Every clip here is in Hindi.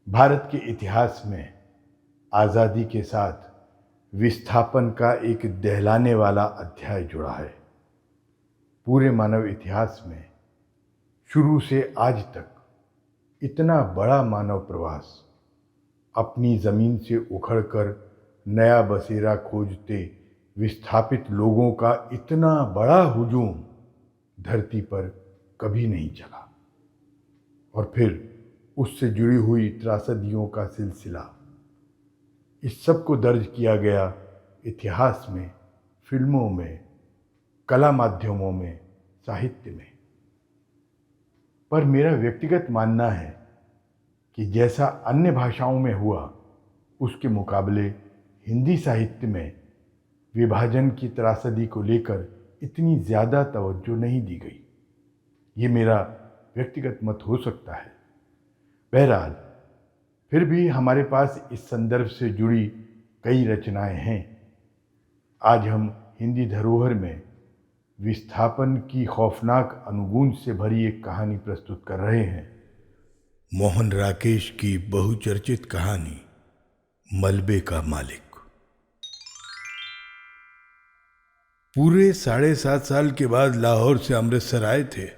भारत के इतिहास में आज़ादी के साथ विस्थापन का एक दहलाने वाला अध्याय जुड़ा है। पूरे मानव इतिहास में शुरू से आज तक इतना बड़ा मानव प्रवास, अपनी ज़मीन से उखड़कर नया बसेरा खोजते विस्थापित लोगों का इतना बड़ा हुजूम धरती पर कभी नहीं चला। और फिर उससे जुड़ी हुई त्रासदियों का सिलसिला, इस सब को दर्ज किया गया इतिहास में, फिल्मों में, कला माध्यमों में, साहित्य में। पर मेरा व्यक्तिगत मानना है कि जैसा अन्य भाषाओं में हुआ, उसके मुकाबले हिंदी साहित्य में विभाजन की त्रासदी को लेकर इतनी ज़्यादा तवज्जो नहीं दी गई। ये मेरा व्यक्तिगत मत हो सकता है। बहरहाल, फिर भी हमारे पास इस संदर्भ से जुड़ी कई रचनाएं हैं। आज हम हिंदी धरोहर में विस्थापन की खौफनाक अनुगूंज से भरी एक कहानी प्रस्तुत कर रहे हैं। मोहन राकेश की बहुचर्चित कहानी मलबे का मालिक। पूरे 7.5 साल के बाद लाहौर से अमृतसर आए थे।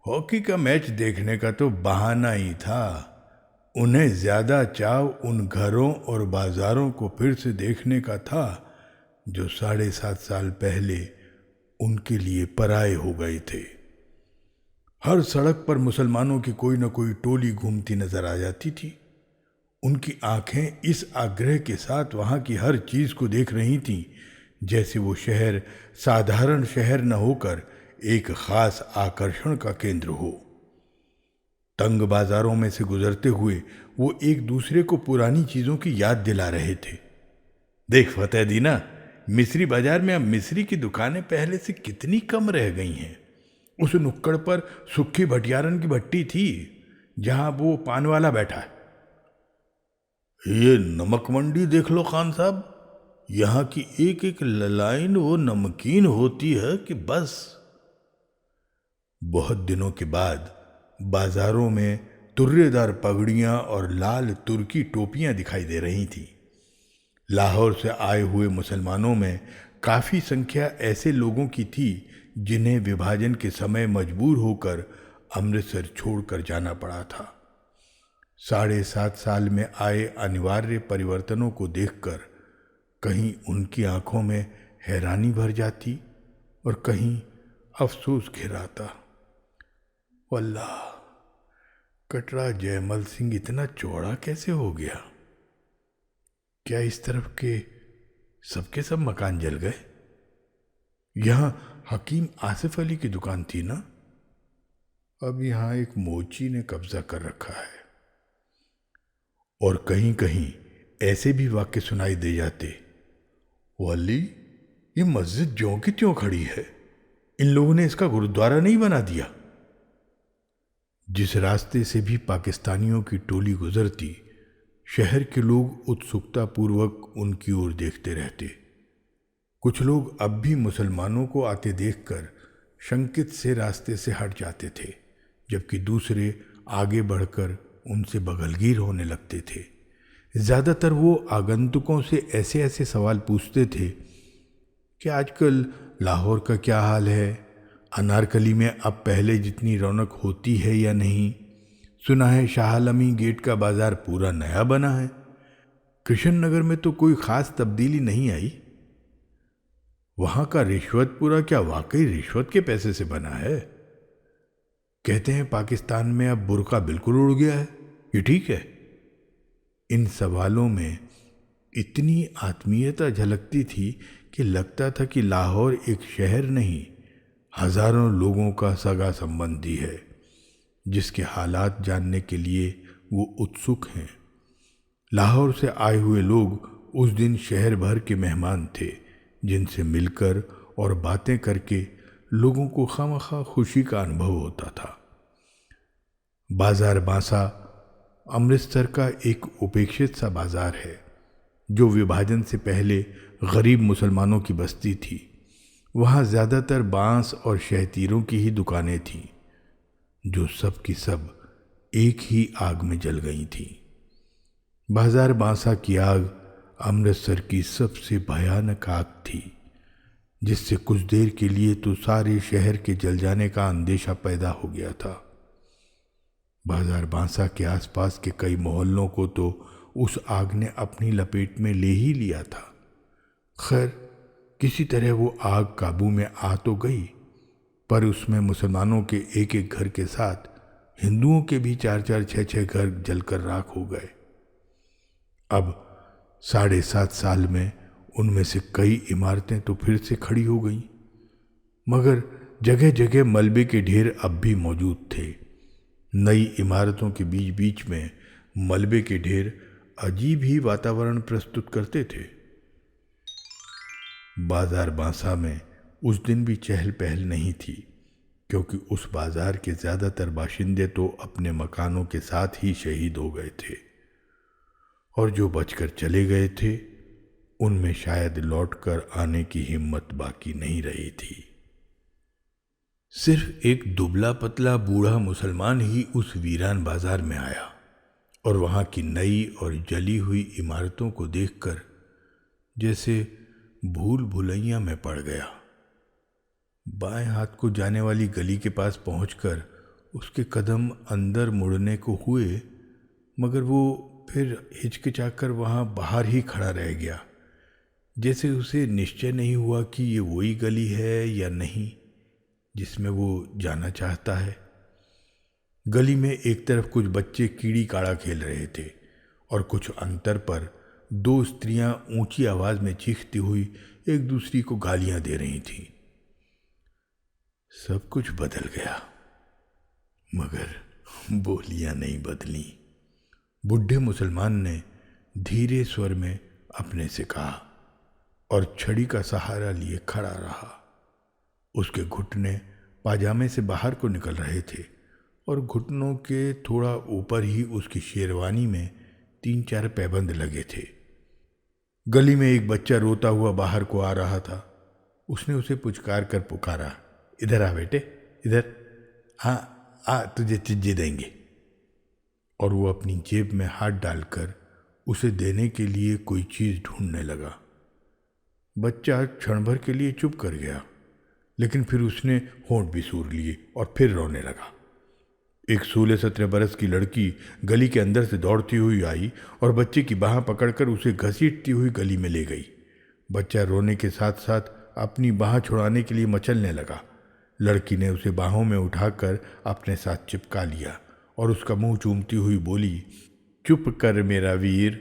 हॉकी का मैच देखने का तो बहाना ही था। उन्हें ज्यादा चाव उन घरों और बाजारों को फिर से देखने का था जो 7.5 साल पहले उनके लिए पराये हो गए थे। हर सड़क पर मुसलमानों की कोई न कोई टोली घूमती नजर आ जाती थी। उनकी आंखें इस आग्रह के साथ वहां की हर चीज को देख रही थीं जैसे वो शहर साधारण शहर न होकर एक खास आकर्षण का केंद्र हो। तंग बाजारों में से गुजरते हुए वो एक दूसरे को पुरानी चीजों की याद दिला रहे थे। देख फतेह दीना, मिस्री बाजार में अब मिस्री की दुकानें पहले से कितनी कम रह गई हैं। उस नुक्कड़ पर सुक्खी भटियारन की भट्टी थी जहां वो पान वाला बैठा है। ये नमक मंडी देख लो खान साहब, यहाँ की एक एक लाइन वो नमकीन होती है कि बस। बहुत दिनों के बाद बाजारों में तुर्रेदार पगड़ियां और लाल तुर्की टोपियां दिखाई दे रही थीं। लाहौर से आए हुए मुसलमानों में काफी संख्या ऐसे लोगों की थी जिन्हें विभाजन के समय मजबूर होकर अमृतसर छोड़कर जाना पड़ा था। 7.5 साल में आए अनिवार्य परिवर्तनों को देखकर कहीं उनकी आंखों में हैरानी भर जाती और कहीं अफसोस घिराता। वल्लाह, कटरा जयमल सिंह इतना चौड़ा कैसे हो गया? क्या इस तरफ के सबके सब मकान जल गए? यहां हकीम आसिफ अली की दुकान थी ना, अब यहां एक मोची ने कब्जा कर रखा है। और कहीं कहीं ऐसे भी वाक्य सुनाई दे जाते, वली, ये मस्जिद ज्यों की त्यों खड़ी है, इन लोगों ने इसका गुरुद्वारा नहीं बना दिया। जिस रास्ते से भी पाकिस्तानियों की टोली गुजरती, शहर के लोग उत्सुकता पूर्वक उनकी ओर देखते रहते। कुछ लोग अब भी मुसलमानों को आते देखकर शंकित से रास्ते से हट जाते थे, जबकि दूसरे आगे बढ़कर उनसे बगलगीर होने लगते थे। ज़्यादातर वो आगंतुकों से ऐसे ऐसे सवाल पूछते थे कि आजकल लाहौर का क्या हाल है, अनारकली में अब पहले जितनी रौनक होती है या नहीं, सुना है शाह आलमी गेट का बाजार पूरा नया बना है, कृष्ण नगर में तो कोई खास तब्दीली नहीं आई, वहां का रिश्वतपुरा क्या वाकई रिश्वत के पैसे से बना है, कहते हैं पाकिस्तान में अब बुर्का बिल्कुल उड़ गया है, ये ठीक है? इन सवालों में इतनी आत्मीयता झलकती थी कि लगता था कि लाहौर एक शहर नहीं, हजारों लोगों का सगा संबंधी है जिसके हालात जानने के लिए वो उत्सुक हैं। लाहौर से आए हुए लोग उस दिन शहर भर के मेहमान थे, जिनसे मिलकर और बातें करके लोगों को खामखा खुशी का अनुभव होता था। बाजार बांसा अमृतसर का एक उपेक्षित सा बाजार है जो विभाजन से पहले गरीब मुसलमानों की बस्ती थी। वहाँ ज़्यादातर बांस और शहतीरों की ही दुकानें थीं जो सब की सब एक ही आग में जल गई थीं। बाजार बांसा की आग अमृतसर की सबसे भयानक आग थी, जिससे कुछ देर के लिए तो सारे शहर के जल जाने का अंदेशा पैदा हो गया था। बाजार बांसा के आसपास के कई मोहल्लों को तो उस आग ने अपनी लपेट में ले ही लिया था। खैर, किसी तरह वो आग काबू में आ तो गई, पर उसमें मुसलमानों के एक एक घर के साथ हिंदुओं के भी 4-4, 6-6 घर जलकर राख हो गए। अब 7.5 साल में उनमें से कई इमारतें तो फिर से खड़ी हो गईं, मगर जगह जगह मलबे के ढेर अब भी मौजूद थे। नई इमारतों के बीच बीच में मलबे के ढेर अजीब ही वातावरण प्रस्तुत करते थे। बाजार बांसा में उस दिन भी चहल पहल नहीं थी, क्योंकि उस बाजार के ज़्यादातर बाशिंदे तो अपने मकानों के साथ ही शहीद हो गए थे, और जो बचकर चले गए थे उनमें शायद लौटकर आने की हिम्मत बाकी नहीं रही थी। सिर्फ एक दुबला पतला बूढ़ा मुसलमान ही उस वीरान बाजार में आया और वहाँ की नई और जली हुई इमारतों को देखकर जैसे भूल भुलैया में पड़ गया। बाएं हाथ को जाने वाली गली के पास पहुंचकर उसके कदम अंदर मुड़ने को हुए, मगर वो फिर हिचकिचाकर वहाँ बाहर ही खड़ा रह गया, जैसे उसे निश्चय नहीं हुआ कि ये वही गली है या नहीं जिसमें वो जाना चाहता है। गली में एक तरफ कुछ बच्चे कीड़ी काड़ा खेल रहे थे और कुछ अंतर पर 2 स्त्रियां ऊंची आवाज में चीखती हुई एक दूसरी को गालियां दे रही थीं। सब कुछ बदल गया, मगर बोलियां नहीं बदली। बुढ़े मुसलमान ने धीरे स्वर में अपने से कहा और छड़ी का सहारा लिए खड़ा रहा। उसके घुटने पाजामे से बाहर को निकल रहे थे और घुटनों के थोड़ा ऊपर ही उसकी शेरवानी में 3-4 पैबंद लगे थे। गली में एक बच्चा रोता हुआ बाहर को आ रहा था। उसने उसे पुचकार कर पुकारा, इधर आ बेटे, इधर आ, तुझे चीजें देंगे। और वो अपनी जेब में हाथ डालकर उसे देने के लिए कोई चीज़ ढूंढने लगा। बच्चा क्षण भर के लिए चुप कर गया, लेकिन फिर उसने होंठ भी सूर लिए और फिर रोने लगा। एक 16-17 बरस की लड़की गली के अंदर से दौड़ती हुई आई और बच्चे की बाह पकड़कर उसे घसीटती हुई गली में ले गई। बच्चा रोने के साथ साथ अपनी बाह छुड़ाने के लिए मचलने लगा। लड़की ने उसे बाहों में उठाकर अपने साथ चिपका लिया और उसका मुंह चूमती हुई बोली, चुप कर मेरा वीर,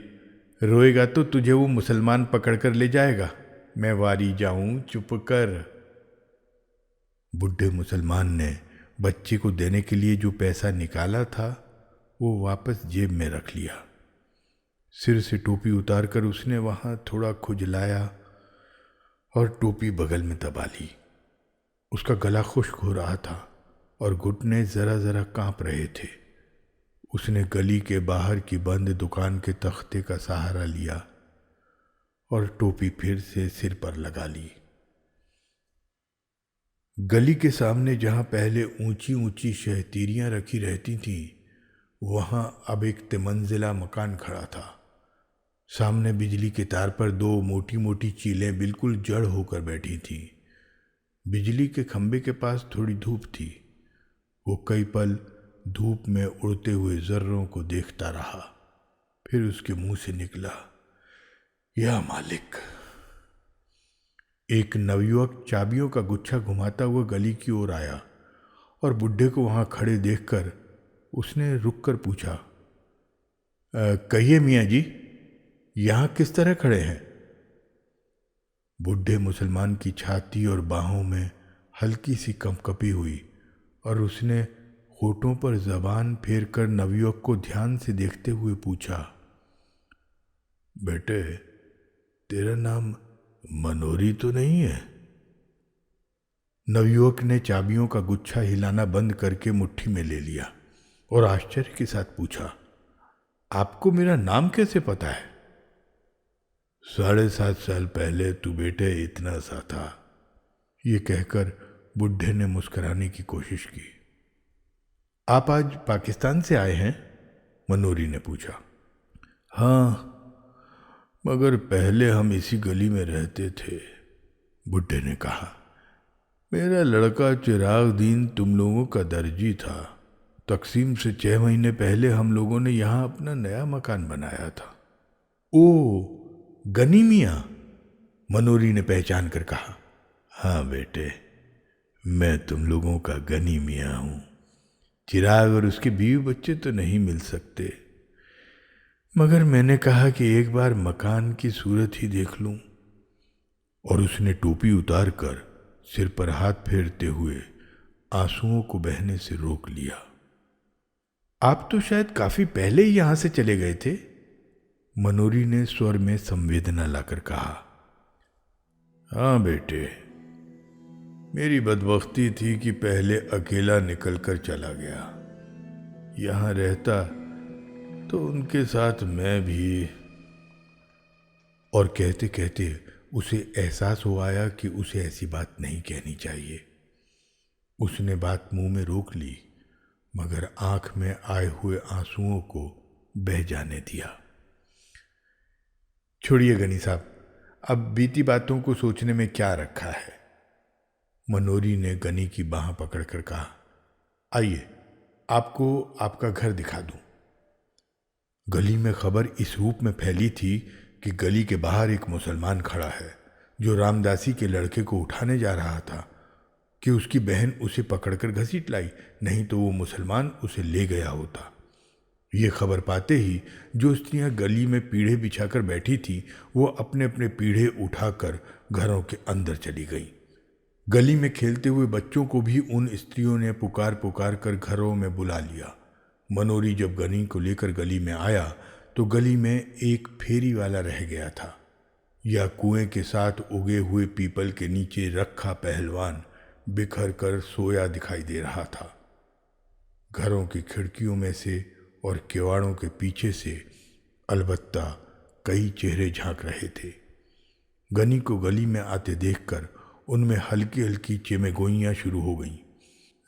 रोएगा तो तुझे वो मुसलमान पकड़कर ले जाएगा। मैं वारी जाऊं, चुप कर। बुढ़े मुसलमान ने बच्चे को देने के लिए जो पैसा निकाला था वो वापस जेब में रख लिया। सिर से टोपी उतारकर उसने वहां थोड़ा खुजलाया और टोपी बगल में दबा ली। उसका गला खुश्क हो रहा था और घुटने जरा जरा कांप रहे थे। उसने गली के बाहर की बंद दुकान के तख्ते का सहारा लिया और टोपी फिर से सिर पर लगा ली। गली के सामने जहां पहले ऊंची ऊंची शहतीरियां रखी रहती थीं, वहां अब एक तिमंजिला मकान खड़ा था। सामने बिजली के तार पर 2 मोटी मोटी चीलें बिल्कुल जड़ होकर बैठी थीं। बिजली के खंभे के पास थोड़ी धूप थी। वो कई पल धूप में उड़ते हुए जर्रों को देखता रहा। फिर उसके मुंह से निकला, या मालिक। एक नवयुवक चाबियों का गुच्छा घुमाता हुआ गली की ओर आया और बुढ़े को वहां खड़े देखकर उसने रुककर पूछा, कहिए मियाँ जी, यहाँ किस तरह खड़े हैं? बुढ़े मुसलमान की छाती और बाहों में हल्की सी कंपकपी हुई और उसने होठों पर जबान फेर कर नवयुवक को ध्यान से देखते हुए पूछा, बेटे, तेरा नाम मनोरी तो नहीं है? नवयुवक ने चाबियों का गुच्छा हिलाना बंद करके मुट्ठी में ले लिया और आश्चर्य के साथ पूछा, आपको मेरा नाम कैसे पता है? 7.5 साल पहले तू बेटे इतना सा था। ये कहकर बुढ़े ने मुस्कुराने की कोशिश की। आप आज पाकिस्तान से आए हैं? मनोरी ने पूछा। हाँ, मगर पहले हम इसी गली में रहते थे, बुड्ढे ने कहा। मेरा लड़का चिरागदीन तुम लोगों का दर्जी था। तकसीम से 6 महीने पहले हम लोगों ने यहाँ अपना नया मकान बनाया था। ओ, गनी मियाँ, मनोरी ने पहचान कर कहा। हाँ बेटे, मैं तुम लोगों का गनी मियाँ हूँ। चिराग और उसके बीवी बच्चे तो नहीं मिल सकते, मगर मैंने कहा कि एक बार मकान की सूरत ही देख लूं। और उसने टोपी उतार कर सिर पर हाथ फेरते हुए आंसुओं को बहने से रोक लिया। आप तो शायद काफी पहले ही यहां से चले गए थे, मनोरी ने स्वर में संवेदना लाकर कहा। हाँ बेटे, मेरी बदबख्ती थी कि पहले अकेला निकलकर चला गया। यहां रहता तो उनके साथ मैं भी। और कहते कहते उसे एहसास हो आया कि उसे ऐसी बात नहीं कहनी चाहिए। उसने बात मुंह में रोक ली, मगर आंख में आए हुए आंसुओं को बह जाने दिया। छोड़िए गनी साहब, अब बीती बातों को सोचने में क्या रखा है, मनोरी ने गनी की बाह पकड़कर कहा। आइए, आपको आपका घर दिखा दूं। गली में खबर इस रूप में फैली थी कि गली के बाहर एक मुसलमान खड़ा है जो रामदासी के लड़के को उठाने जा रहा था कि उसकी बहन उसे पकड़कर घसीट लाई, नहीं तो वो मुसलमान उसे ले गया होता। ये खबर पाते ही जो स्त्रियां गली में पीढ़े बिछाकर बैठी थी वो अपने अपने पीढ़े उठाकर घरों के अंदर चली गईं। गली में खेलते हुए बच्चों को भी उन स्त्रियों ने पुकार पुकार कर घरों में बुला लिया। मनोरी जब गनी को लेकर गली में आया तो गली में एक फेरी वाला रह गया था। या कुएं के साथ उगे हुए पीपल के नीचे रखा पहलवान बिखर कर सोया दिखाई दे रहा था। घरों की खिड़कियों में से और किवाड़ों के पीछे से अलबत्ता कई चेहरे झांक रहे थे। गनी को गली में आते देखकर उनमें हल्की हल्की चेमेगोइयाँ शुरू हो गईं।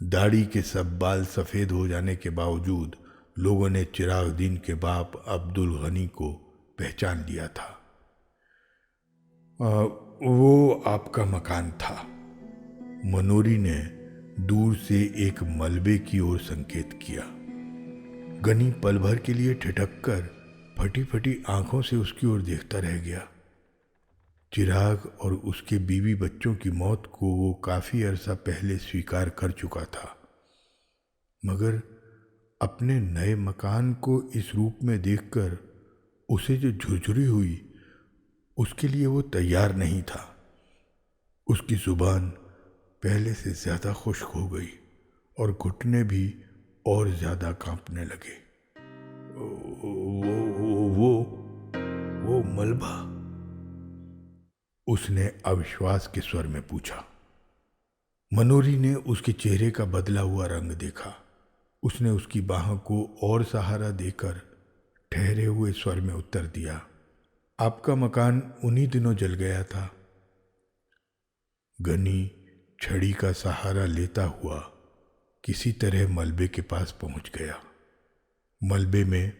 दाढ़ी के सब बाल सफ़ेद हो जाने के बावजूद लोगों ने चिरागदीन के बाप अब्दुल गनी को पहचान लिया था। वो आपका मकान था, मनोरी ने दूर से एक मलबे की ओर संकेत किया। गनी पल भर के लिए ठिठक कर फटी फटी आंखों से उसकी ओर देखता रह गया। चिराग और उसके बीवी बच्चों की मौत को वो काफी अरसा पहले स्वीकार कर चुका था, मगर अपने नए मकान को इस रूप में देखकर उसे जो झुरझुरी हुई उसके लिए वो तैयार नहीं था। उसकी जुबान पहले से ज्यादा खुश्क हो गई और घुटने भी और ज्यादा कांपने लगे। वो मलबा, उसने अविश्वास के स्वर में पूछा। मनोरी ने उसके चेहरे का बदला हुआ रंग देखा। उसने उसकी बाहों को और सहारा देकर ठहरे हुए स्वर में उत्तर दिया, आपका मकान उन्हीं दिनों जल गया था। गनी छड़ी का सहारा लेता हुआ किसी तरह मलबे के पास पहुंच गया। मलबे में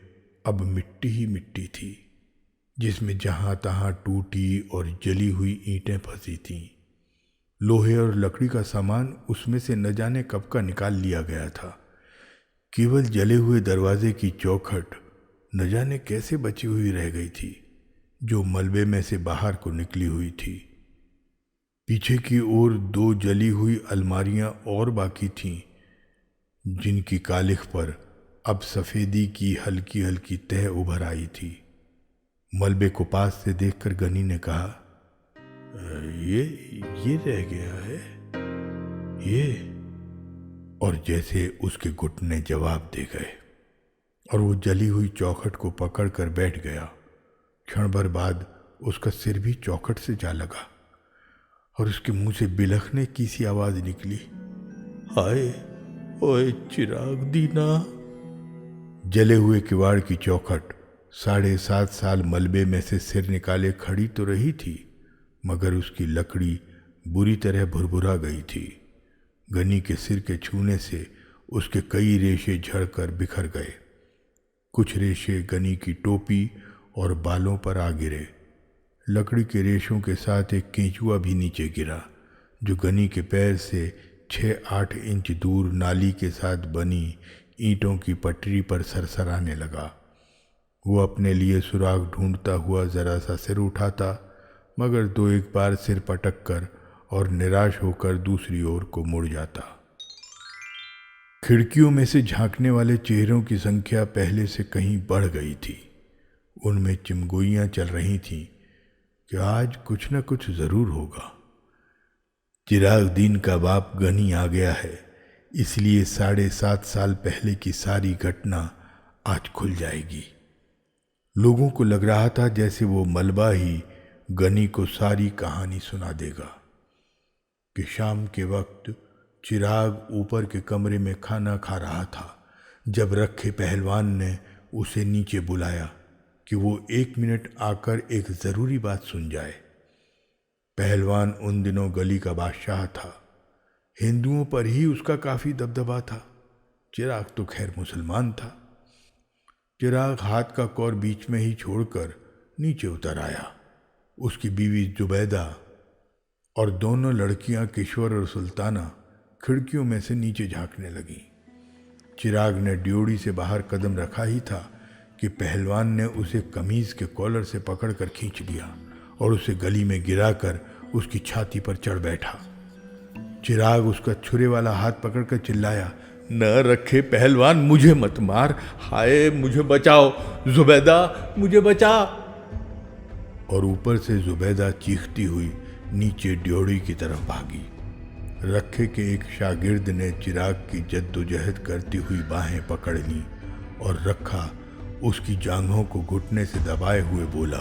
अब मिट्टी ही मिट्टी थी, जिसमें जहां तहां टूटी और जली हुई ईंटें फंसी थीं। लोहे और लकड़ी का सामान उसमें से न जाने कब का निकाल लिया गया था। केवल जले हुए दरवाजे की चौखट न जाने कैसे बची हुई रह गई थी, जो मलबे में से बाहर को निकली हुई थी। पीछे की ओर 2 जली हुई अलमारियां और बाकी थीं, जिनकी कालिख पर अब सफेदी की हल्की हल्की तह उभर आई थी। मलबे को पास से देखकर गनी ने कहा, ये रह गया है ये। और जैसे उसके घुटने जवाब दे गए और वो जली हुई चौखट को पकड़कर बैठ गया। क्षण भर बाद उसका सिर भी चौखट से जा लगा और उसके मुंह से बिलखने की सी आवाज निकली, हाय ओए चिराग दीना। जले हुए किवाड़ की चौखट 7.5 साल मलबे में से सिर निकाले खड़ी तो रही थी, मगर उसकी लकड़ी बुरी तरह भुरभुरा गई थी। गनी के सिर के छूने से उसके कई रेशे झड़कर बिखर गए। कुछ रेशे गनी की टोपी और बालों पर आ गिरे। लकड़ी के रेशों के साथ एक केंचुआ भी नीचे गिरा, जो गनी के पैर से 6-8 इंच दूर नाली के साथ बनी ईंटों की पटरी पर सरसराने लगा। वो अपने लिए सुराग ढूंढता हुआ जरा सा सिर उठाता, मगर 2-1 बार सिर पटक कर और निराश होकर दूसरी ओर को मुड़ जाता। खिड़कियों में से झांकने वाले चेहरों की संख्या पहले से कहीं बढ़ गई थी। उनमें चिमगोइयाँ चल रही थीं कि आज कुछ न कुछ ज़रूर होगा। चिराग दीन का बाप गनी आ गया है, इसलिए 7.5 साल पहले की सारी घटना आज खुल जाएगी। लोगों को लग रहा था जैसे वो मलबा ही गनी को सारी कहानी सुना देगा। कि शाम के वक्त चिराग ऊपर के कमरे में खाना खा रहा था जब रखे पहलवान ने उसे नीचे बुलाया कि वो 1 मिनट आकर एक ज़रूरी बात सुन जाए। पहलवान उन दिनों गली का बादशाह था। हिंदुओं पर ही उसका काफ़ी दबदबा था। चिराग तो खैर मुसलमान था। चिराग हाथ का कौर बीच में ही छोड़कर नीचे उतर आया। उसकी बीवी जुबैदा और दोनों लड़कियां किश्वर और सुल्ताना खिड़कियों में से नीचे झांकने लगीं। चिराग ने ड्योढ़ी से बाहर कदम रखा ही था कि पहलवान ने उसे कमीज के कॉलर से पकड़कर खींच लिया और उसे गली में गिराकर उसकी छाती पर चढ़ बैठा। चिराग उसका छुरे वाला हाथ पकड़कर चिल्लाया, न रखे पहलवान, मुझे मत मार, हाय मुझे बचाओ, जुबैदा मुझे बचा। और ऊपर से जुबैदा चीखती हुई नीचे ड्योढ़ी की तरफ भागी। रखे के एक शागिर्द ने चिराग की जद्दोजहद करती हुई बाहें पकड़ लीं और रखा उसकी जांघों को घुटने से दबाए हुए बोला,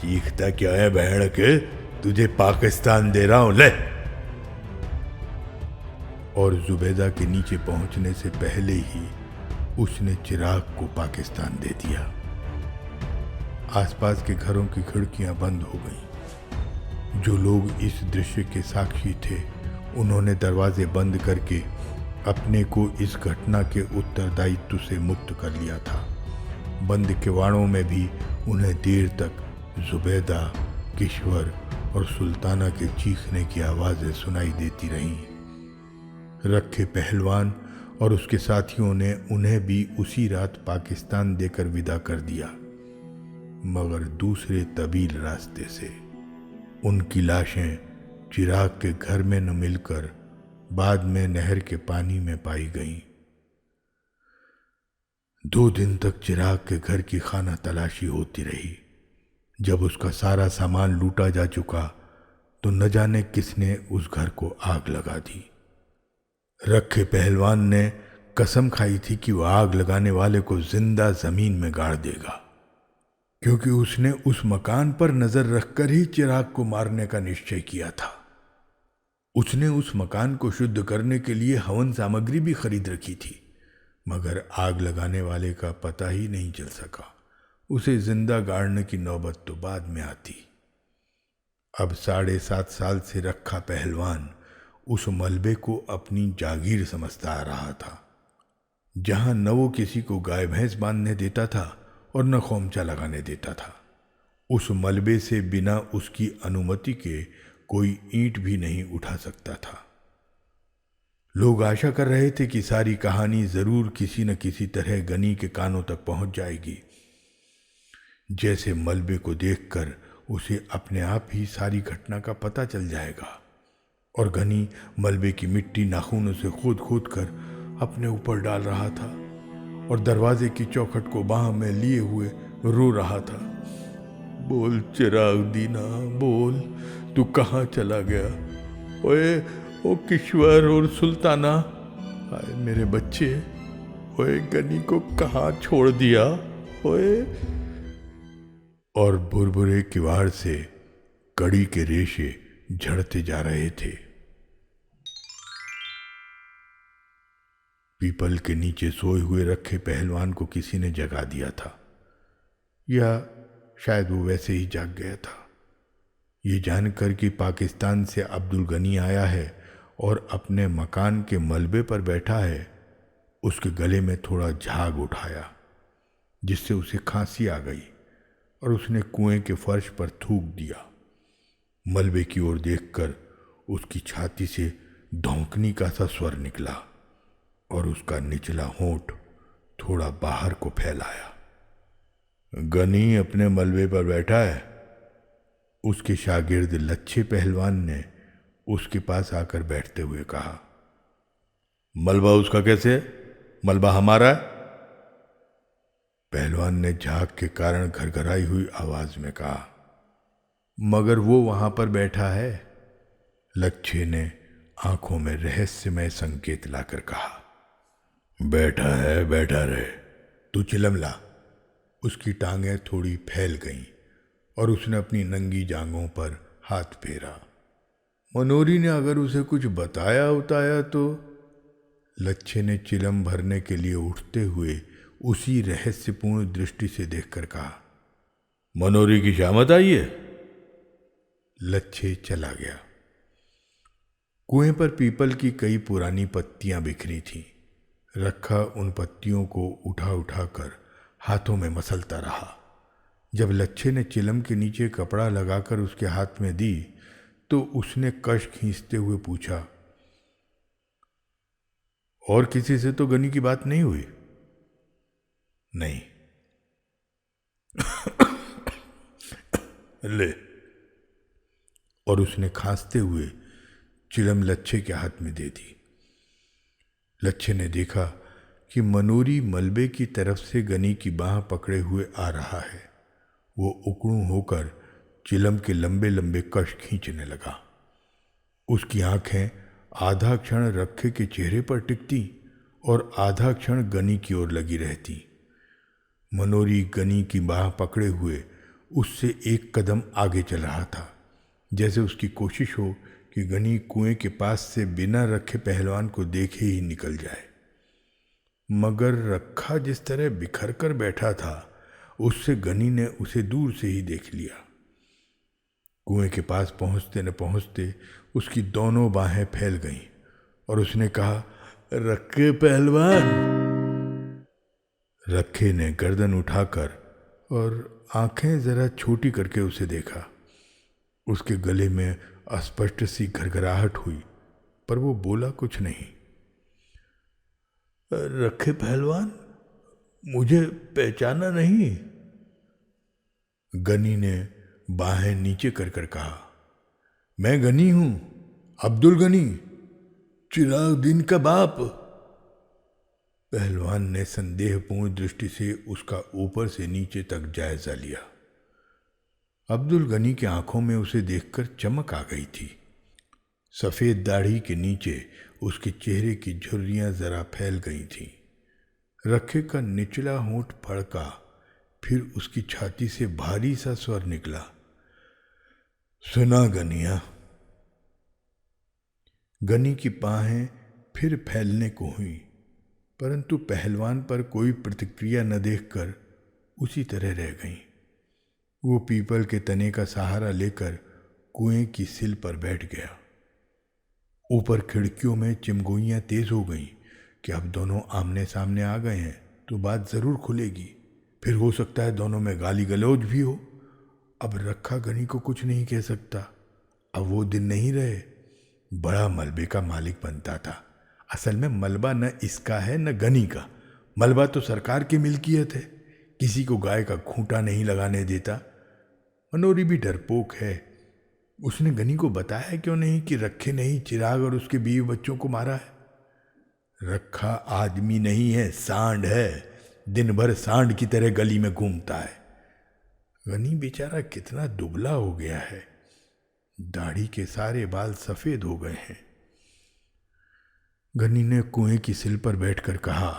चीखता क्या है बहन के, तुझे पाकिस्तान दे रहा हूं, ले। और जुबैदा के नीचे पहुंचने से पहले ही उसने चिराग को पाकिस्तान दे दिया। आसपास के घरों की खिड़कियां बंद हो गईं। जो लोग इस दृश्य के साक्षी थे उन्होंने दरवाजे बंद करके अपने को इस घटना के उत्तरदायित्व से मुक्त कर लिया था। बंद किवाड़ों में भी उन्हें देर तक जुबैदा, किश्वर और सुल्ताना के चीखने की आवाज़ें सुनाई देती रहीं। रखे पहलवान और उसके साथियों ने उन्हें भी उसी रात पाकिस्तान देकर विदा कर दिया, मगर दूसरे तबील रास्ते से। उनकी लाशें चिराग के घर में न मिलकर बाद में नहर के पानी में पाई गईं। 2 दिन तक चिराग के घर की खाना तलाशी होती रही। जब उसका सारा सामान लूटा जा चुका तो न जाने किसने उस घर को आग लगा दी। रखे पहलवान ने कसम खाई थी कि वह आग लगाने वाले को जिंदा जमीन में गाड़ देगा, क्योंकि उसने उस मकान पर नजर रखकर ही चिराग को मारने का निश्चय किया था। उसने उस मकान को शुद्ध करने के लिए हवन सामग्री भी खरीद रखी थी, मगर आग लगाने वाले का पता ही नहीं चल सका। उसे जिंदा गाड़ने की नौबत तो बाद में आती। अब 7.5 साल से रखा पहलवान उस मलबे को अपनी जागीर समझता आ रहा था, जहां न वो किसी को गाय भैंस बांधने देता था और न खोमचा लगाने देता था। उस मलबे से बिना उसकी अनुमति के कोई ईंट भी नहीं उठा सकता था। लोग आशा कर रहे थे कि सारी कहानी जरूर किसी न किसी तरह गनी के कानों तक पहुंच जाएगी। जैसे मलबे को देखकर उसे अपने आप ही सारी घटना का पता चल जाएगा और गनी मलबे की मिट्टी नाखूनों से खोद खोद कर अपने ऊपर डाल रहा था और दरवाजे की चौखट को बाह में लिए हुए रो रहा था। बोल चिराग दीना, बोल, तू कहाँ चला गया? ओए ओ किश्वर और सुल्ताना, आए मेरे बच्चे, ओए गनी को कहाँ छोड़ दिया? ओए। और भुरभुरे किवाड़ से कड़ी के रेशे झड़ते जा रहे थे। पीपल के नीचे सोए हुए रखे पहलवान को किसी ने जगा दिया था, या शायद वो वैसे ही जाग गया था। ये जानकर कि पाकिस्तान से अब्दुल गनी आया है और अपने मकान के मलबे पर बैठा है, उसके गले में थोड़ा झाग उठाया, जिससे उसे खांसी आ गई और उसने कुएं के फर्श पर थूक दिया। मलबे की ओर देखकर उसकी छाती से धौंकनी का सा स्वर निकला और उसका निचला होंठ थोड़ा बाहर को फैलाया। गनी अपने मलबे पर बैठा है, उसके शागिर्द लच्छे पहलवान ने उसके पास आकर बैठते हुए कहा। मलबा उसका कैसे? मलबा हमारा है। पहलवान ने झाग के कारण घरघराई हुई आवाज में कहा। मगर वो वहां पर बैठा है, लच्छे ने आंखों में रहस्यमय संकेत लाकर कहा। बैठा है, बैठा रहे, तू चिलम ला। उसकी टांगें थोड़ी फैल गईं और उसने अपनी नंगी जांघों पर हाथ फेरा। मनोरी ने अगर उसे कुछ बताया उताया तो? लच्छे ने चिलम भरने के लिए उठते हुए उसी रहस्यपूर्ण दृष्टि से देखकर कहा। मनोरी की शामत आई है। लच्छे चला गया। कुएं पर पीपल की कई पुरानी पत्तियां बिखरी थीं। रखा उन पत्तियों को उठा उठाकर हाथों में मसलता रहा। जब लच्छे ने चिलम के नीचे कपड़ा लगाकर उसके हाथ में दी तो उसने कश खींचते हुए पूछा, और किसी से तो गनी की बात नहीं हुई? नहीं। ले। और उसने खांसते हुए चिलम लच्छे के हाथ में दे दी। लच्छे ने देखा कि मनोरी मलबे की तरफ से गनी की बाह पकड़े हुए आ रहा है। वो उकड़ू होकर चिलम के लंबे लंबे कश खींचने लगा। उसकी आंखें आधा क्षण रखे के चेहरे पर टिकती और आधा क्षण गनी की ओर लगी रहती। मनोरी गनी की बाह पकड़े हुए उससे एक कदम आगे चल रहा था, जैसे उसकी कोशिश हो कि गनी कुएं के पास से बिना रखे पहलवान को देखे ही निकल जाए। मगर रखा जिस तरह बिखर कर बैठा था, उससे गनी ने उसे दूर से ही देख लिया। कुएं के पास पहुंचते न पहुंचते उसकी दोनों बाहें फैल गईं और उसने कहा, रखे पहलवान। रखे ने गर्दन उठाकर और आंखें जरा छोटी करके उसे देखा। उसके गले में अस्पष्ट सी घरघराहट हुई, पर वो बोला कुछ नहीं। रखे पहलवान, मुझे पहचाना नहीं? गनी ने बाहें नीचे कर कर कहा। मैं गनी हूं, अब्दुल गनी, चिरागुद्दीन का बाप। पहलवान ने संदेहपूर्ण दृष्टि से उसका ऊपर से नीचे तक जायजा लिया। अब्दुल गनी की आंखों में उसे देखकर चमक आ गई थी। सफेद दाढ़ी के नीचे उसके चेहरे की झुर्रियां जरा फैल गई थीं। रखे का निचला होंठ फड़का, फिर उसकी छाती से भारी सा स्वर निकला। सुना गनिया। गनी की बाहें फिर फैलने को हुई, परंतु पहलवान पर कोई प्रतिक्रिया न देखकर उसी तरह रह गईं। वो पीपल के तने का सहारा लेकर कुएं की सिल पर बैठ गया। ऊपर खिड़कियों में चिमगोइयां तेज हो गईं कि अब दोनों आमने सामने आ गए हैं तो बात जरूर खुलेगी। फिर हो सकता है दोनों में गाली गलौज भी हो। अब रखा गनी को कुछ नहीं कह सकता। अब वो दिन नहीं रहे। बड़ा मलबे का मालिक बनता था। असल में मलबा न इसका है न गनी का। मलबा तो सरकार की मिल्कियत है। किसी को गाय का खूंटा नहीं लगाने देता। मनोरी भी डरपोक है। उसने गनी को बताया क्यों नहीं कि रखे नहीं चिराग और उसके बीवी बच्चों को मारा है। रखा आदमी नहीं है, सांड है। दिन भर सांड की तरह गली में घूमता है। गनी बेचारा कितना दुबला हो गया है। दाढ़ी के सारे बाल सफेद हो गए हैं। गनी ने कुएं की सिल पर बैठकर कहा,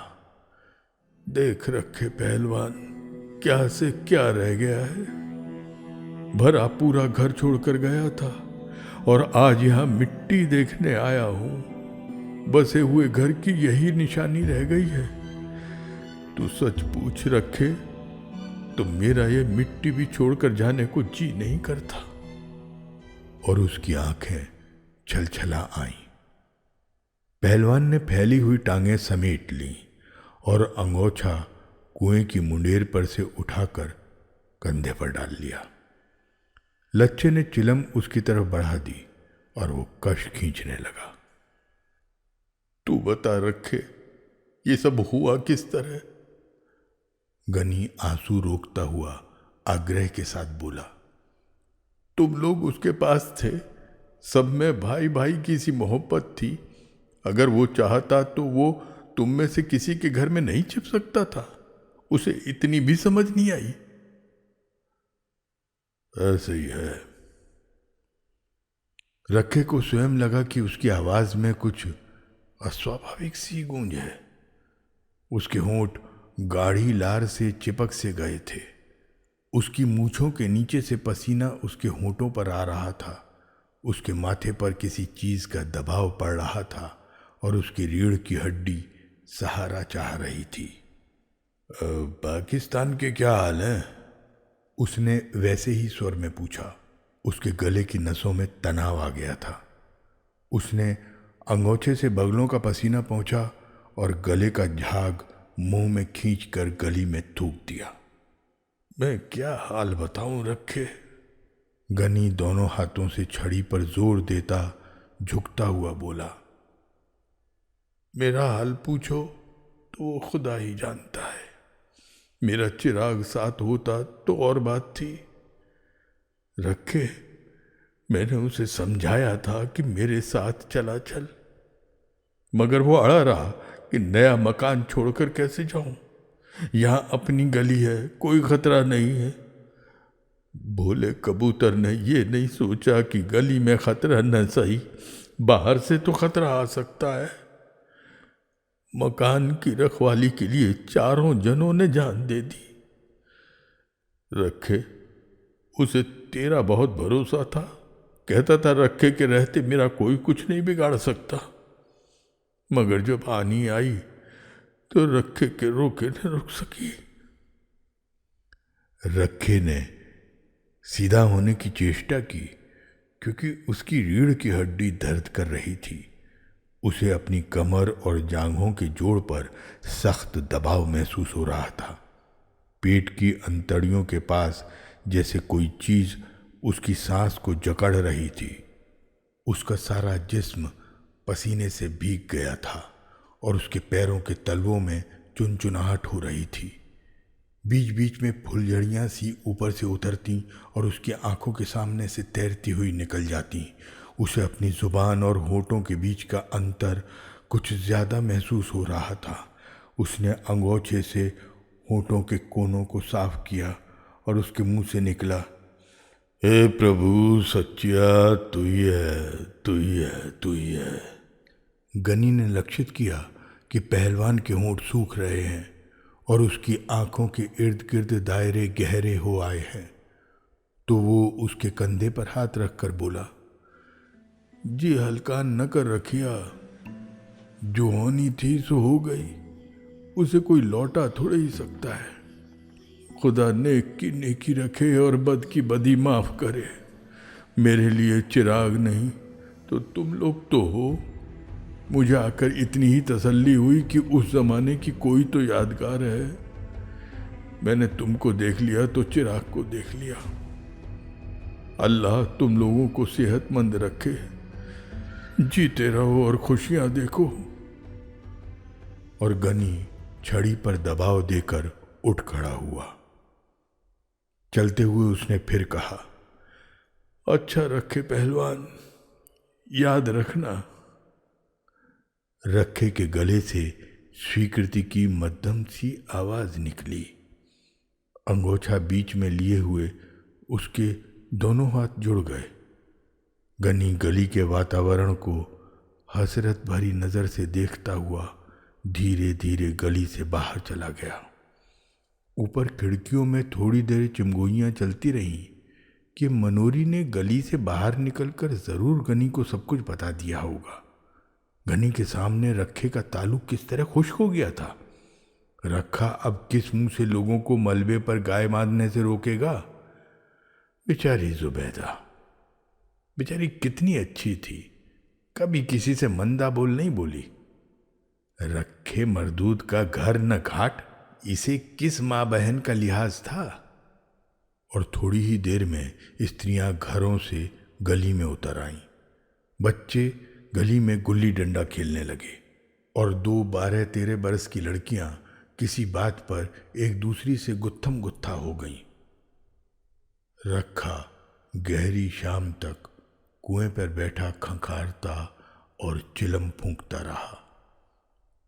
देख रखे पहलवान, क्या से क्या रह गया है। भरा पूरा घर छोड़कर गया था और आज यहां मिट्टी देखने आया हूं। बसे हुए घर की यही निशानी रह गई है। तू सच पूछ रखे तो मेरा ये मिट्टी भी छोड़कर जाने को जी नहीं करता। और उसकी आंखें छलछला आईं। पहलवान ने फैली हुई टांगें समेट लीं और अंगोछा कुएं की मुंडेर पर से उठाकर कंधे पर डाल लिया। लच्छे ने चिलम उसकी तरफ बढ़ा दी और वो कश खींचने लगा। तू बता रखे, ये सब हुआ किस तरह? गनी आंसू रोकता हुआ आग्रह के साथ बोला। तुम लोग उसके पास थे, सब में भाई भाई की सी मोहब्बत थी। अगर वो चाहता तो वो तुम में से किसी के घर में नहीं छिप सकता था? उसे इतनी भी समझ नहीं आई? ऐसे ही है। रखे को स्वयं लगा कि उसकी आवाज में कुछ अस्वाभाविक सी गूंज है। उसके होंठ गाढ़ी लार से चिपक से गए थे। उसकी मूछों के नीचे से पसीना उसके होंठों पर आ रहा था। उसके माथे पर किसी चीज का दबाव पड़ रहा था और उसकी रीढ़ की हड्डी सहारा चाह रही थी। पाकिस्तान के क्या हाल है? उसने वैसे ही स्वर में पूछा। उसके गले की नसों में तनाव आ गया था। उसने अंगोछे से बगलों का पसीना पहुंचा और गले का झाग मुंह में खींचकर गली में थूक दिया। मैं क्या हाल बताऊं रखे? गनी दोनों हाथों से छड़ी पर जोर देता झुकता हुआ बोला। मेरा हाल पूछो तो वो खुदा ही जानता है। मेरा चिराग साथ होता तो और बात थी। रखे, मैंने उसे समझाया था कि मेरे साथ चला चल, मगर वो अड़ा रहा कि नया मकान छोड़कर कैसे जाऊं। यहां अपनी गली है, कोई खतरा नहीं है। भोले कबूतर ने ये नहीं सोचा कि गली में खतरा न सही, बाहर से तो खतरा आ सकता है। मकान की रखवाली के लिए चारों जनों ने जान दे दी। रखे, उसे तेरा बहुत भरोसा था। कहता था रखे के रहते मेरा कोई कुछ नहीं बिगाड़ सकता। मगर जब आनी आई तो रखे के रोके न रुक सकी। रखे ने सीधा होने की चेष्टा की क्योंकि उसकी रीढ़ की हड्डी दर्द कर रही थी। उसे अपनी कमर और जांघों के जोड़ पर सख्त दबाव महसूस हो रहा था। पेट की अंतड़ियों के पास जैसे कोई चीज उसकी सांस को जकड़ रही थी। उसका सारा जिस्म पसीने से भीग गया था और उसके पैरों के तलवों में चुनचुनाहट हो रही थी। बीच बीच में फुलझड़ियाँ सी ऊपर से उतरती और उसकी आंखों के सामने से तैरती हुई निकल जाती। उसे अपनी जुबान और होठों के बीच का अंतर कुछ ज़्यादा महसूस हो रहा था। उसने अंगोछे से होठों के कोनों को साफ किया और उसके मुंह से निकला, हे प्रभु सच्चिया, तू ही है, तू ही है, तू ही है। गनी ने लक्षित किया कि पहलवान के होंठ सूख रहे हैं और उसकी आंखों के इर्द गिर्द दायरे गहरे हो आए हैं। तो वो उसके कंधे पर हाथ रखकर बोला, जी हल्का न कर रखिया, जो होनी थी सो हो गई, उसे कोई लौटा थोड़े ही सकता है। खुदा नेक की नेकी रखे और बद की बदी माफ करे। मेरे लिए चिराग नहीं तो तुम लोग तो हो। मुझे आकर इतनी ही तसल्ली हुई कि उस जमाने की कोई तो यादगार है। मैंने तुमको देख लिया तो चिराग को देख लिया। अल्लाह तुम लोगों को सेहतमंद रखे, जीते रहो और खुशियां देखो। और गनी छड़ी पर दबाव देकर उठ खड़ा हुआ। चलते हुए उसने फिर कहा, अच्छा रखे पहलवान, याद रखना। रखे के गले से स्वीकृति की मध्यम सी आवाज निकली। अंगोछा बीच में लिए हुए उसके दोनों हाथ जुड़ गए। गनी गली के वातावरण को हसरत भरी नजर से देखता हुआ धीरे धीरे गली से बाहर चला गया। ऊपर खिड़कियों में थोड़ी देर चिमगोइयाँ चलती रहीं कि मनोरी ने गली से बाहर निकलकर जरूर गनी को सब कुछ बता दिया होगा। गनी के सामने रखे का ताल्लुक किस तरह खुश्क हो गया था। रखा अब किस मुंह से लोगों को मलबे पर गाय बांधने से रोकेगा। बेचारी जुबैदा, बेचारी कितनी अच्छी थी, कभी किसी से मंदा बोल नहीं बोली। रखे मरदूद का घर न घाट, इसे किस माँ बहन का लिहाज था। और थोड़ी ही देर में स्त्रियां घरों से गली में उतर आईं। बच्चे गली में गुल्ली डंडा खेलने लगे और 2 12-13 बरस की लड़कियां किसी बात पर एक दूसरी से गुत्थम गुत्था हो गईं। रखा गहरी शाम तक कुएं पर बैठा खंखारता और चिलम फूंकता रहा।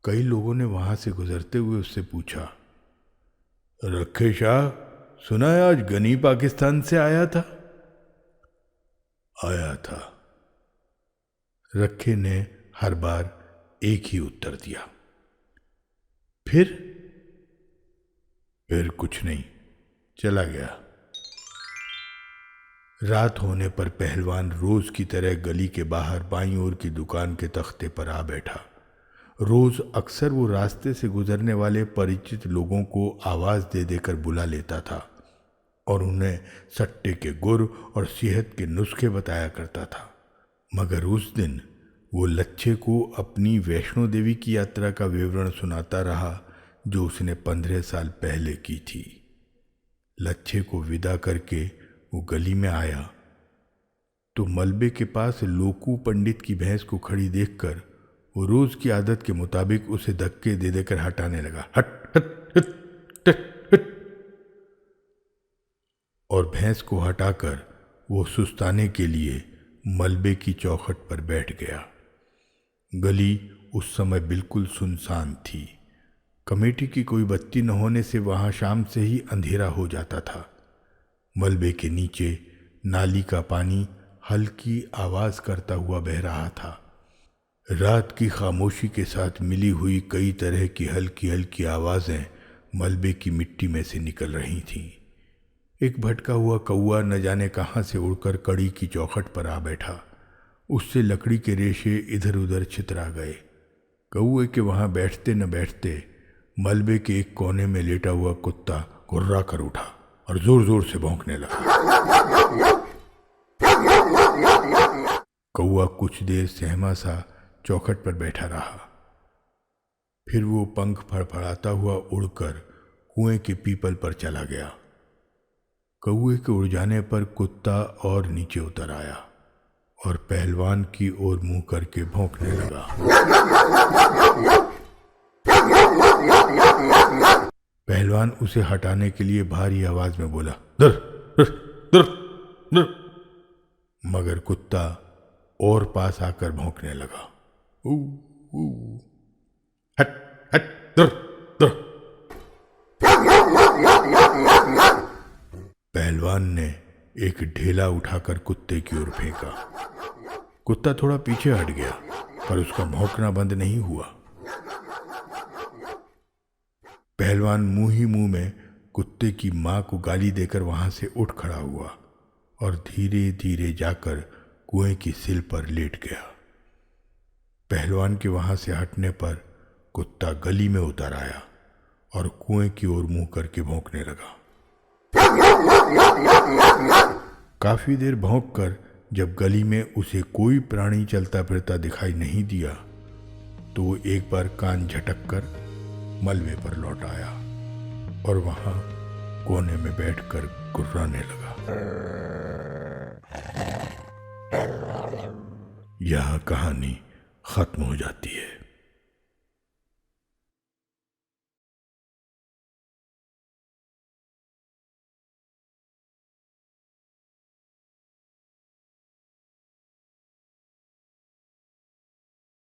कई लोगों ने वहां से गुजरते हुए उससे पूछा, रखे शाह, सुना है आज गनी पाकिस्तान से आया था? आया था, रखे ने हर बार एक ही उत्तर दिया। फिर कुछ नहीं, चला गया। रात होने पर पहलवान रोज की तरह गली के बाहर बाईं ओर की दुकान के तख्ते पर आ बैठा। रोज अक्सर वो रास्ते से गुजरने वाले परिचित लोगों को आवाज दे देकर बुला लेता था और उन्हें सट्टे के गुर और सेहत के नुस्खे बताया करता था। मगर उस दिन वो लच्छे को अपनी वैष्णो देवी की यात्रा का विवरण सुनाता रहा जो उसने 15 साल पहले की थी। लच्छे को विदा करके वो गली में आया तो मलबे के पास लोकू पंडित की भैंस को खड़ी देखकर वो रोज की आदत के मुताबिक उसे धक्के दे देकर हटाने लगा। हट हट हट हट हट। और भैंस को हटाकर वो सुस्ताने के लिए मलबे की चौखट पर बैठ गया। गली उस समय बिल्कुल सुनसान थी। कमेटी की कोई बत्ती न होने से वहां शाम से ही अंधेरा हो जाता था। मलबे के नीचे नाली का पानी हल्की आवाज करता हुआ बह रहा था। रात की खामोशी के साथ मिली हुई कई तरह की हल्की हल्की आवाजें मलबे की मिट्टी में से निकल रही थीं। एक भटका हुआ कौआ न जाने कहां से उड़कर कड़ी की चौखट पर आ बैठा। उससे लकड़ी के रेशे इधर उधर छितरा गए। कौए के वहां बैठते न बैठते मलबे के एक कोने में लेटा हुआ कुत्ता घुर्रा कर उठा और जोर जोर से भौंकने लगा। कौआ कुछ देर सहमा सा चौखट पर बैठा रहा। फिर वो पंख फड़फड़ाता हुआ उड़कर कुएं के पीपल पर चला गया। कौए के उड़ जाने पर कुत्ता और नीचे उतर आया और पहलवान की ओर मुंह करके भौंकने लगा। पहलवान उसे हटाने के लिए भारी आवाज में बोला, दर दर दर दर। मगर कुत्ता और पास आकर भौंकने लगा। ऊ ऊ हट हट दर दर। पहलवान ने एक ढेला उठाकर कुत्ते की ओर फेंका। कुत्ता थोड़ा पीछे हट गया पर उसका भौंकना बंद नहीं हुआ। पहलवान मुंह ही मुंह में कुत्ते की मां को गाली देकर वहां से उठ खड़ा हुआ और धीरे धीरे जाकर कुएं की सिल पर लेट गया। पहलवान के वहां से हटने पर कुत्ता गली में उतर आया और कुएं की ओर मुंह करके भौंकने लगा। काफी देर भौंककर जब गली में उसे कोई प्राणी चलता फिरता दिखाई नहीं दिया तो वो एक बार कान झटक कर मलबे पर लौट आया और वहां कोने में बैठकर गुर्राने लगा। यह कहानी खत्म हो जाती है।